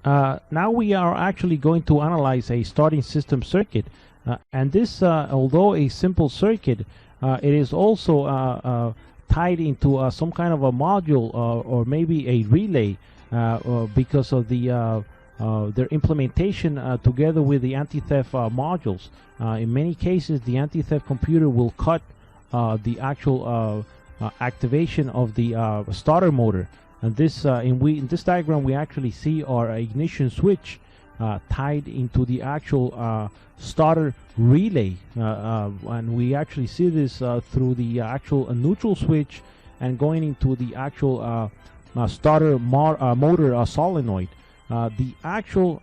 Now we are actually going to analyze a starting system circuit, and this, although a simple circuit, it is also tied into some kind of a module or maybe a relay because of their implementation together with the anti-theft modules. In many cases, the anti-theft computer will cut the actual activation of the starter motor. And this in this diagram we actually see our ignition switch tied into the actual starter relay, and we actually see this through the actual neutral switch and going into the actual starter motor solenoid. The actual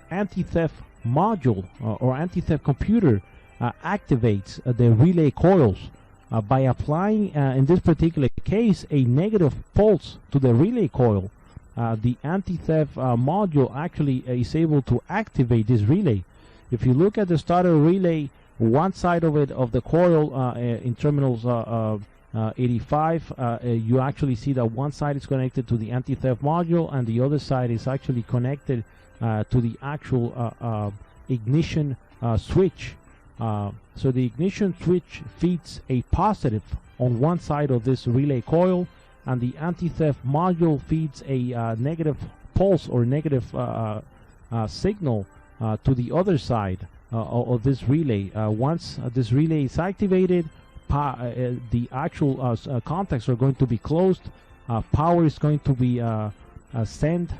anti-theft module or anti-theft computer activates the relay coils by applying, in this particular case, a negative pulse to the relay coil. The anti-theft module actually is able to activate this relay. If you look at the starter relay, one side of it, of the coil in terminals 85, you actually see that one side is connected to the anti-theft module and the other side is actually connected to the actual ignition switch. So the ignition switch feeds a positive on one side of this relay coil, and the anti-theft module feeds a negative pulse or negative signal to the other side of this relay. Once this relay is activated, the actual contacts are going to be closed. Power is going to be sent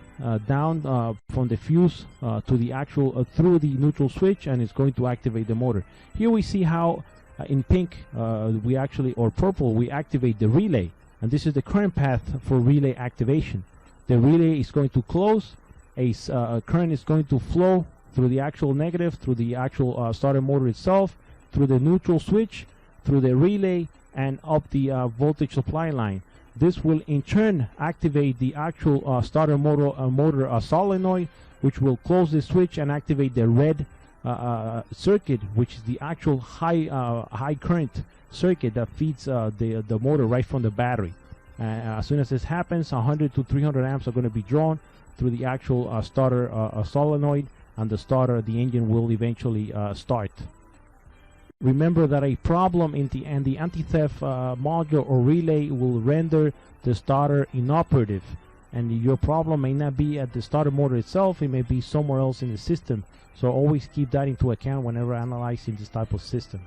down from the fuse to the actual through the neutral switch, and it's going to activate the motor. Here we see how in pink we actually, or purple, we activate the relay, and this is the current path for relay activation. The relay is going to close, a current is going to flow through the actual negative, through the actual starter motor itself, through the neutral switch, through the relay, and up the voltage supply line. This will in turn activate the actual starter motor solenoid, which will close the switch and activate the red circuit, which is the actual high current circuit that feeds the motor right from the battery. As soon as this happens, 100 to 300 amps are going to be drawn through the actual starter solenoid, and the engine will eventually start. Remember that a problem in the anti-theft module or relay will render the starter inoperative, and your problem may not be at the starter motor itself, it may be somewhere else in the system. So always keep that into account whenever analyzing this type of system.